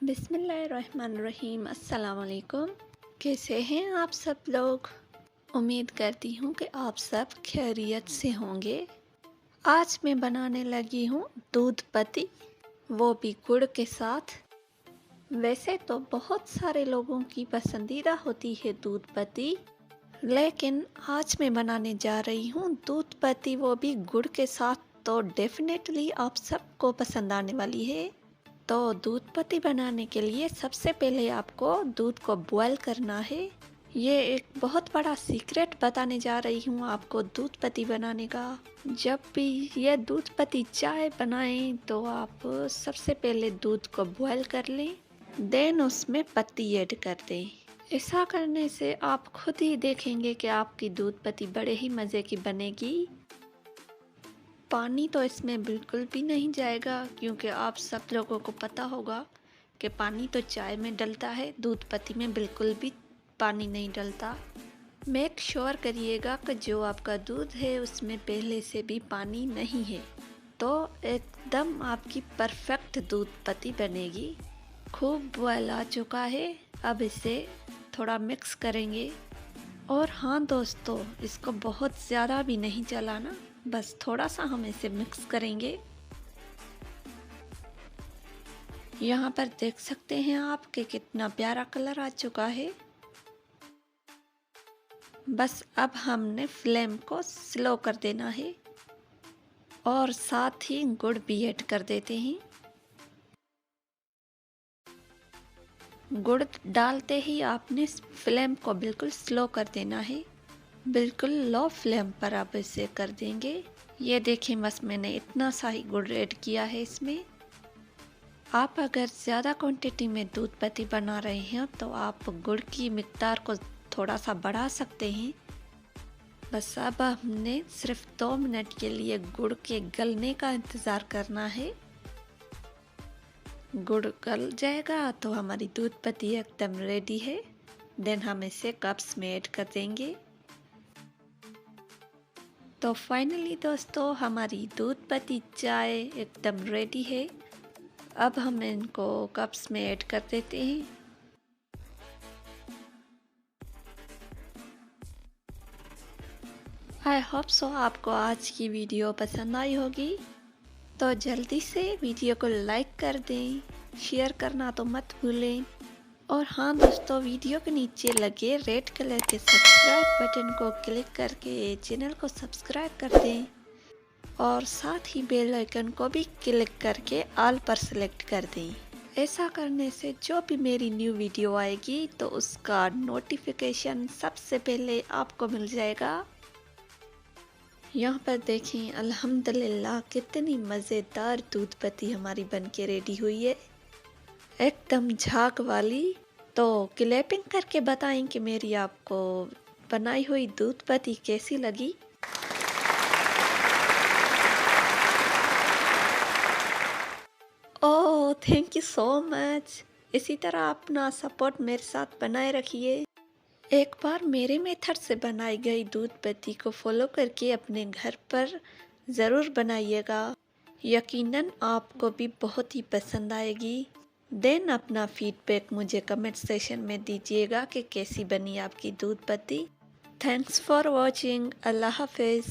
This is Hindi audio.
बिस्मिल्लाहिर्रहमानिर्रहीम। अस्सलाम वालेकुम। कैसे हैं आप सब लोग? उम्मीद करती हूँ कि आप सब खैरियत से होंगे। आज मैं बनाने लगी हूँ दूध पत्ती, वो भी गुड़ के साथ। वैसे तो बहुत सारे लोगों की पसंदीदा होती है दूध पत्ती, लेकिन आज मैं बनाने जा रही हूँ दूध पत्ती, वो भी गुड़ के साथ। तो डेफिनेटली आप सबको पसंद आने वाली है। तो दूध पत्ती बनाने के लिए सबसे पहले आपको दूध को बॉयल करना है। ये एक बहुत बड़ा सीक्रेट बताने जा रही हूँ आपको दूध पत्ती बनाने का। जब भी ये दूध पत्ती चाय बनाएं तो आप सबसे पहले दूध को बॉयल कर लें, देन उसमें पत्ती ऐड कर दें। ऐसा करने से आप खुद ही देखेंगे कि आपकी दूध पत्ती बड़े ही मज़े की बनेगी। पानी तो इसमें बिल्कुल भी नहीं जाएगा, क्योंकि आप सब लोगों को पता होगा कि पानी तो चाय में डलता है, दूध पत्ती में बिल्कुल भी पानी नहीं डलता। मेक श्योर करिएगा कि जो आपका दूध है उसमें पहले से भी पानी नहीं है, तो एकदम आपकी परफेक्ट दूध पत्ती बनेगी। खूब बॉयल आ चुका है, अब इसे थोड़ा मिक्स करेंगे। और हाँ दोस्तों, इसको बहुत ज़्यादा भी नहीं चलाना, बस थोड़ा सा हम इसे मिक्स करेंगे। यहाँ पर देख सकते हैं आप कि कितना प्यारा कलर आ चुका है। बस अब हमने फ्लेम को स्लो कर देना है और साथ ही गुड़ भी ऐड कर देते हैं। गुड़ डालते ही आपने फ्लेम को बिल्कुल स्लो कर देना है, बिल्कुल लो फ्लेम पर आप इसे कर देंगे। ये देखें, बस मैंने इतना सा ही गुड़ ऐड किया है इसमें। आप अगर ज़्यादा क्वांटिटी में दूध पत्ती बना रहे हैं तो आप गुड़ की मिक़दार को थोड़ा सा बढ़ा सकते हैं। बस अब हमने सिर्फ 2 मिनट के लिए गुड़ के गलने का इंतज़ार करना है। गुड़ गल जाएगा तो हमारी दूध पत्ती एकदम रेडी है। देन हम इसे कप्स में ऐड कर देंगे। तो फाइनली दोस्तों, हमारी दूध पत्ती चाय एकदम रेडी है। अब हम इनको कप्स में ऐड कर देते हैं। आई होप सो आपको आज की वीडियो पसंद आई होगी। तो जल्दी से वीडियो को लाइक कर दें, शेयर करना तो मत भूलें। और हाँ दोस्तों, वीडियो के नीचे लगे रेड कलर के सब्सक्राइब बटन को क्लिक करके चैनल को सब्सक्राइब कर दें और साथ ही बेल आइकन को भी क्लिक करके ऑल पर सेलेक्ट कर दें। ऐसा करने से जो भी मेरी न्यू वीडियो आएगी तो उसका नोटिफिकेशन सबसे पहले आपको मिल जाएगा। यहाँ पर देखें, अल्हम्दुलिल्लाह कितनी मज़ेदार दूध पत्ती हमारी बनके रेडी हुई है, एकदम झाग वाली। तो क्लैपिंग करके बताएं कि मेरी आपको बनाई हुई दूध पत्ती कैसी लगी। ओह, थैंक यू सो मच। इसी तरह अपना सपोर्ट मेरे साथ बनाए रखिए। एक बार मेरे मेथड से बनाई गई दूध पत्ती को फॉलो करके अपने घर पर ज़रूर बनाइएगा, यकीनन आपको भी बहुत ही पसंद आएगी। देन अपना फीडबैक मुझे कमेंट सेशन में दीजिएगा कि कैसी बनी आपकी दूध पत्ती। Thanks for watching. अल्लाह हाफिज़।